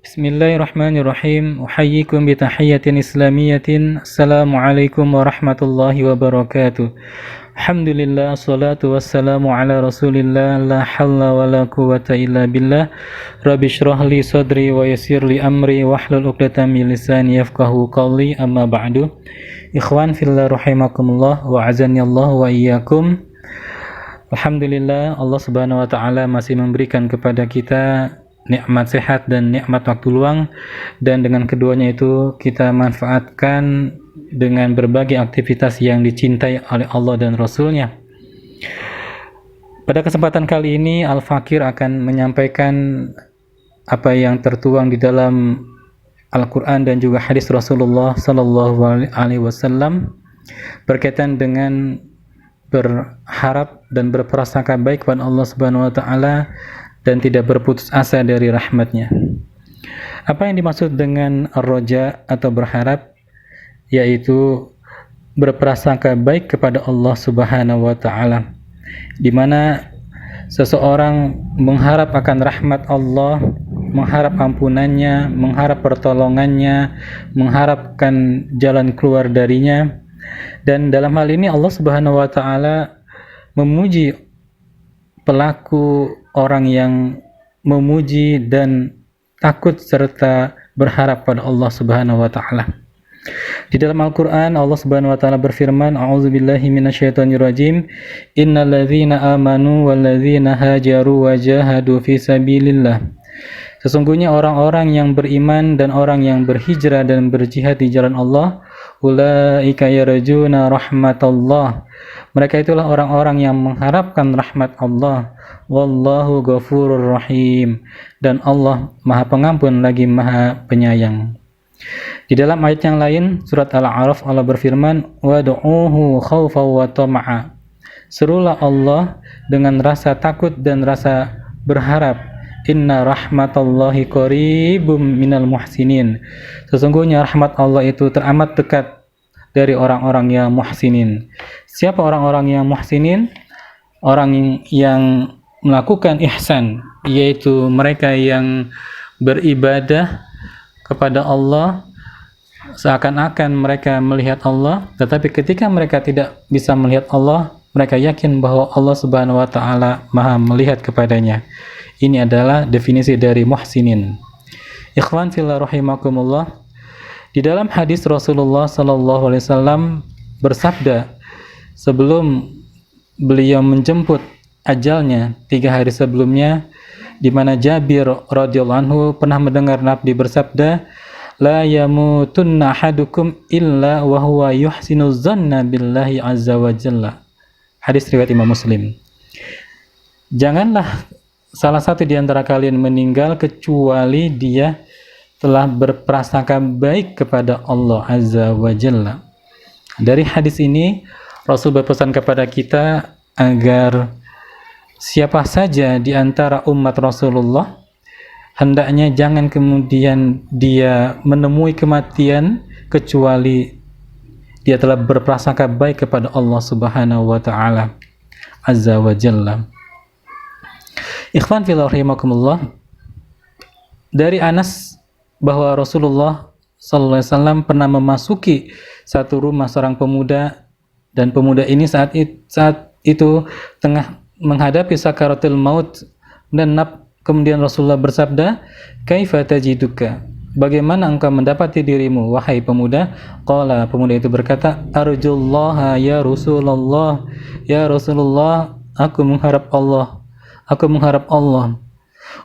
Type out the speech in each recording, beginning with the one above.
Bismillahirrahmanirrahim. Uhayyikum bitahiyyatin islamiyatin. Assalamualaikum warahmatullahi wabarakatuh. Alhamdulillah, salatu wassalamu ala rasulillah. La hawla wa la quwata illa billah. Rabbi shrah li sadri wa yassir li amri wahlul 'uqdatam min lisani yafqahu qawli. Amma ba'du. Ikhwan fillah rahimakumullah wa azani Allah wa iyyakum. Alhamdulillah, Allah Subhanahu wa taala masih memberikan kepada kita nikmat sehat dan nikmat waktu luang, dan dengan keduanya itu kita manfaatkan dengan berbagai aktivitas yang dicintai oleh Allah dan Rasul-Nya. Pada kesempatan kali ini Al-Fakir akan menyampaikan apa yang tertuang di dalam Al-Quran dan juga hadis Rasulullah Sallallahu Alaihi Wasallam berkaitan dengan berharap dan berprasangka baik kepada Allah Subhanahu Wa Taala dan tidak berputus asa dari rahmatnya. Apa yang dimaksud dengan ar-raja atau berharap? Yaitu berprasangka baik kepada Allah Subhanahu wa taala, di mana seseorang mengharap akan rahmat Allah, mengharap ampunannya, mengharap pertolongannya, mengharapkan jalan keluar darinya. Dan dalam hal ini Allah Subhanahu wa taala memuji pelaku orang yang memuji dan takut serta berharap pada Allah Subhanahu wa taala. Di dalam Al-Qur'an Allah Subhanahu wa taala berfirman, A'udzubillahi minasyaitonirrajim. Innalladzina amanu walladzina hajaru wa jahadu fi sabilillah. Sesungguhnya orang-orang yang beriman dan orang yang berhijrah dan berjihad di jalan Allah, ulaika yarjuna rahmatallah. Mereka itulah orang-orang yang mengharapkan rahmat Allah. Wallahu ghafurur rahim. Dan Allah Maha Pengampun lagi Maha Penyayang. Di dalam ayat yang lain, surat Al-A'raf, Allah berfirman, wad'uhu khawfa wa tama'a. Serulah Allah dengan rasa takut dan rasa berharap. Inna rahmatallahi qaribum minal muhsinin. Sesungguhnya rahmat Allah itu teramat dekat dari orang-orang yang muhsinin. Siapa orang-orang yang muhsinin? Orang yang melakukan ihsan, yaitu mereka yang beribadah kepada Allah seakan-akan mereka melihat Allah, tetapi ketika mereka tidak bisa melihat Allah, mereka yakin bahwa Allah Subhanahu wa taala Maha melihat kepadanya. Ini adalah definisi dari muhsinin. Ikhwan fillah rahimakumullah. Di dalam hadis Rasulullah sallallahu alaihi wasallam bersabda sebelum beliau menjemput ajalnya 3 hari sebelumnya, di mana Jabir radhiyallahu anhu pernah mendengar Nabi bersabda, la yamutunna ahadukum illa wa huwa yuhsinu dzanna billahi azza wa jalla. Hadis riwayat Imam Muslim. Janganlah salah satu di antara kalian meninggal kecuali dia telah berprasangka baik kepada Allah azza wa jalla. Dari hadis ini Rasul berpesan kepada kita agar siapa saja di antara umat Rasulullah hendaknya jangan kemudian dia menemui kematian kecuali dia telah berprasangka baik kepada Allah Subhanahu wa taala azza wa jalla. Ikhwan fillah rahimakumullah. Dari Anas bahwa Rasulullah sallallahu alaihi wasallam pernah memasuki satu rumah seorang pemuda, dan pemuda ini saat itu tengah menghadapi sakaratul maut, dan kemudian Rasulullah bersabda, kaifa tajiduka? Bagaimana engkau mendapati dirimu wahai pemuda? Qala, pemuda itu berkata, arjullaha ya Rasulullah. Ya Rasulullah, aku mengharap Allah. Aku mengharap Allah.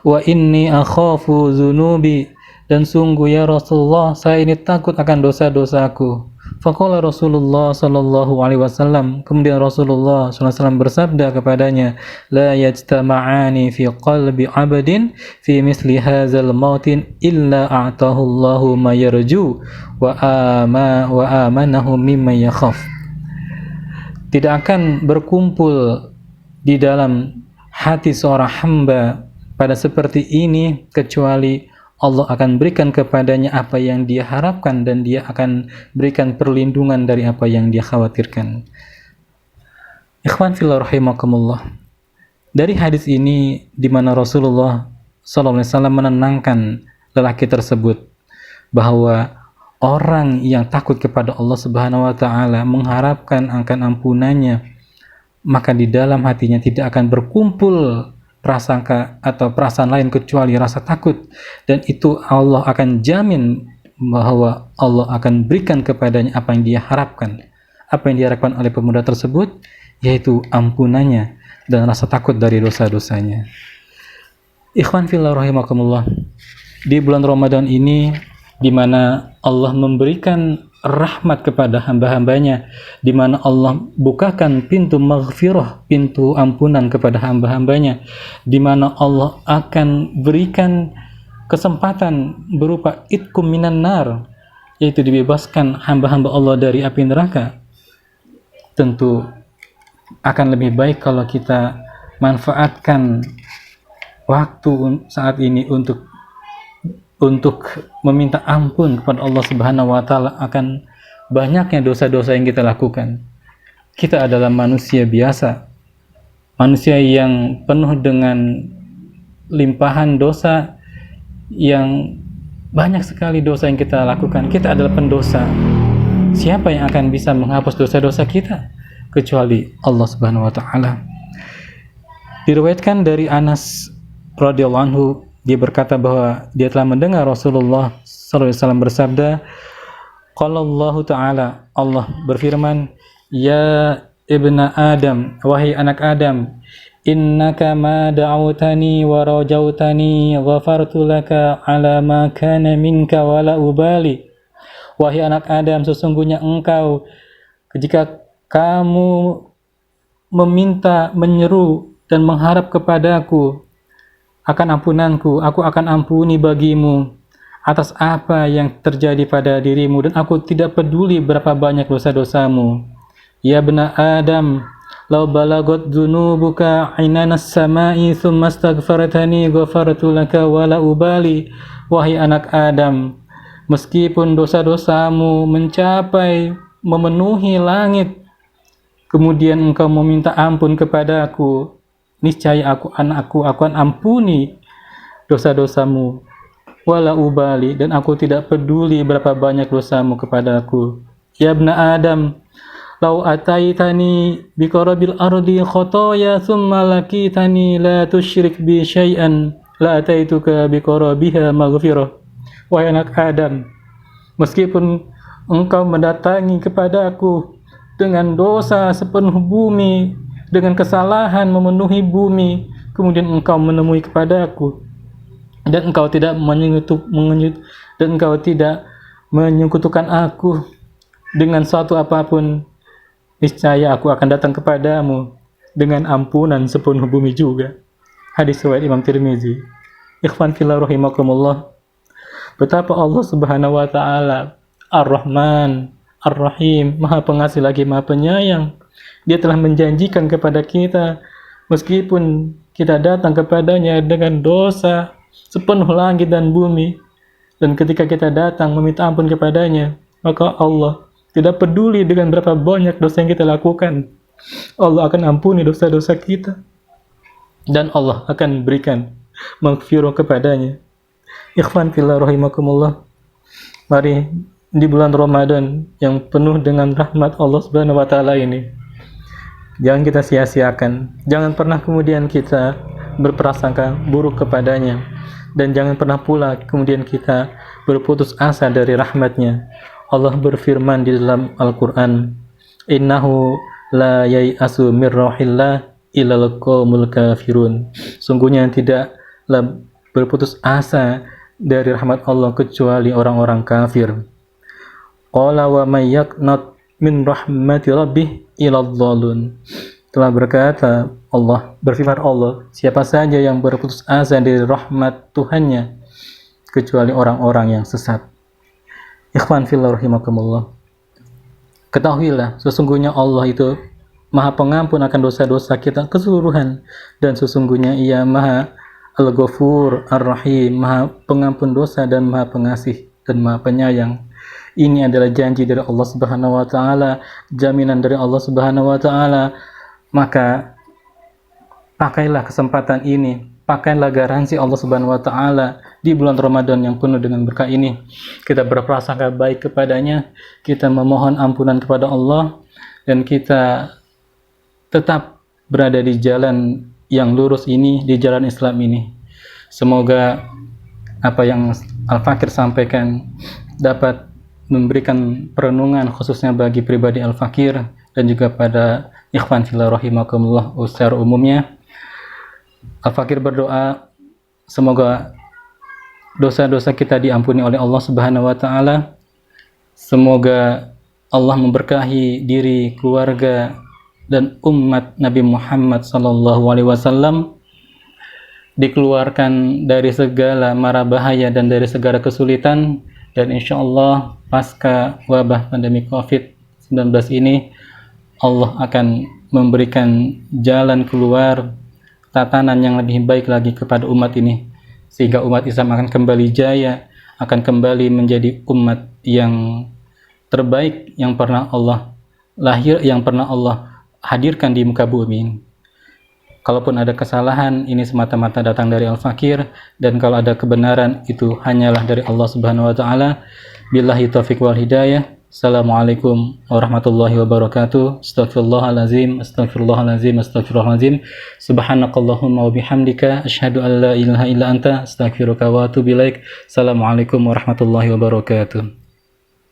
Wa inni akhafu dzunubi, dan sungguh ya Rasulullah, saya ini takut akan dosa-dosaku. Faqala Rasulullah sallallahu alaihi wasallam, kemudian Rasulullah sallallahu alaihi wasallam bersabda kepadanya, la yajtama'ani fi qalbi 'abdin fi misli hadzal mautin illa a'tahu Allahu ma yarju wa amanahu mimma yakhaf. Tidak akan berkumpul di dalam hati seorang hamba pada seperti ini kecuali Allah akan berikan kepadanya apa yang dia harapkan, dan dia akan berikan perlindungan dari apa yang dia khawatirkan. Ikhwan fillah rahimakumullah. Dari hadis ini di mana Rasulullah SAW menenangkan lelaki tersebut bahwa orang yang takut kepada Allah Subhanahu wa taala mengharapkan akan ampunannya, maka di dalam hatinya tidak akan berkumpul prasangka atau perasaan lain kecuali rasa takut, dan itu Allah akan jamin bahwa Allah akan berikan kepadanya apa yang dia harapkan. Apa yang diharapkan oleh pemuda tersebut yaitu ampunannya dan rasa takut dari dosa-dosanya. Ikhwan fillah rahimakumullah, di bulan Ramadan ini di mana Allah memberikan rahmat kepada hamba-hambanya, di mana Allah bukakan pintu maghfirah, pintu ampunan kepada hamba-hambanya, di mana Allah akan berikan kesempatan berupa itkum minan nar, yaitu dibebaskan hamba-hamba Allah dari api neraka. Tentu akan lebih baik kalau kita manfaatkan waktu saat ini untuk meminta ampun kepada Allah Subhanahu wa taala akan banyaknya dosa-dosa yang kita lakukan. Kita adalah manusia biasa, manusia yang penuh dengan limpahan dosa, yang banyak sekali dosa yang kita lakukan. Kita adalah pendosa. Siapa yang akan bisa menghapus dosa-dosa kita kecuali Allah Subhanahu wa taala? Diriwayatkan dari Anas radhiyallahu anhu, dia berkata bahwa dia telah mendengar Rasulullah sallallahu alaihi wasallam bersabda, qala Allah taala, Allah berfirman, ya ibna Adam, wahai anak Adam, innaka ma da'awtani wa rajautani ghafartu laka ala ma kana minka wala ubali. Wahai anak Adam, sesungguhnya engkau jika kamu meminta, menyeru dan mengharap kepadaku akan ampunanku, aku akan ampuni bagimu atas apa yang terjadi pada dirimu, dan aku tidak peduli berapa banyak dosa-dosamu. Ya bena Adam, law balagot dzunubuka inanas samai tsumma astaghfartani ghafartu laka wala ubali. Wahai anak Adam, meskipun dosa-dosamu mencapai memenuhi langit, kemudian engkau meminta ampun kepadaku, niscaya aku akan ampuni dosa-dosamu, wala ubali, dan aku tidak peduli berapa banyak dosamu kepadaku. Ya ibna Adam, lau ataitani biqarabil ardi khotoya thumma lakitani la tusyrik bi syai'an la ataituka biqarabiha maghfirah. Wahai anak Adam, meskipun engkau mendatangi kepadaku dengan dosa sepenuh bumi, dengan kesalahan memenuhi bumi, kemudian engkau menemui kepadaku dan engkau tidak menyekutukan aku dengan suatu apapun, niscaya aku akan datang kepadamu dengan ampunan sepenuh bumi juga. Hadis riwayat Imam Tirmizi. Ikhwan fillah rahimakumullah, betapa Allah Subhanahu wa taala Ar-Rahman, Ar-Rahim, Maha Pengasih lagi Maha Penyayang. Dia telah menjanjikan kepada kita, meskipun kita datang kepadanya dengan dosa sepenuh langit dan bumi, dan ketika kita datang meminta ampun kepadanya, maka Allah tidak peduli dengan berapa banyak dosa yang kita lakukan, Allah akan ampuni dosa-dosa kita, dan Allah akan berikan maghfirah kepadanya. Ikhwan fillah rahimakumullah, mari di bulan Ramadan yang penuh dengan rahmat Allah Subhanahu wa taala ini, jangan kita sia-siakan. Jangan pernah kemudian kita berprasangka buruk kepadanya, dan jangan pernah pula kemudian kita berputus asa dari rahmatnya. Allah berfirman di dalam Al-Quran, innahu la yai'asu mir rauhillah illal qaumul kafirun. Sungguhnya tidaklah berputus asa dari rahmat Allah kecuali orang-orang kafir. Qala wa may yaqnat min rahmati rabbih ilal dhalun. Telah berkata Allah, berfirman Allah, siapa saja yang berputus asa dari rahmat Tuhannya kecuali orang-orang yang sesat. Ikhwan fillah rahimakumullah, ketahuilah sesungguhnya Allah itu Maha Pengampun akan dosa-dosa kita keseluruhan, dan sesungguhnya Ia Maha Al-Ghafur Ar-Rahim, Maha Pengampun dosa dan Maha Pengasih dan Maha Penyayang. Ini adalah janji dari Allah Subhanahu wa taala, jaminan dari Allah Subhanahu wa taala. Maka pakailah kesempatan ini, pakailah garansi Allah Subhanahu wa taala di bulan Ramadan yang penuh dengan berkah ini. Kita berprasangka baik kepadanya, kita memohon ampunan kepada Allah, dan kita tetap berada di jalan yang lurus ini, di jalan Islam ini. Semoga apa yang Al-Fakir sampaikan dapat memberikan perenungan khususnya bagi pribadi Al-Fakir dan juga pada ikhwan fillah rahimakumullah secara umumnya. Al-Fakir berdoa semoga dosa-dosa kita diampuni oleh Allah Subhanahu wa taala. Semoga Allah memberkahi diri, keluarga dan umat Nabi Muhammad sallallahu alaihi wasallam, dikeluarkan dari segala mara bahaya dan dari segala kesulitan, dan insyaallah pasca wabah pandemi Covid-19 ini Allah akan memberikan jalan keluar, tatanan yang lebih baik lagi kepada umat ini, sehingga umat Islam akan kembali jaya, akan kembali menjadi umat yang terbaik yang pernah Allah hadirkan di muka bumi. Kalaupun ada kesalahan, ini semata-mata datang dari Al-Fakir, dan kalau ada kebenaran, itu hanyalah dari Allah Subhanahu wa taala. Billahi taufiq wal hidayah. Assalamualaikum warahmatullahi wabarakatuh. Astaghfirullahalazim, astaghfirullahalazim, astaghfirullahalazim. Subhanakallahumma wa bihamdika asyhadu an la ilaha illa anta astaghfiruka wa atubu ilaik. Assalamualaikum warahmatullahi wabarakatuh.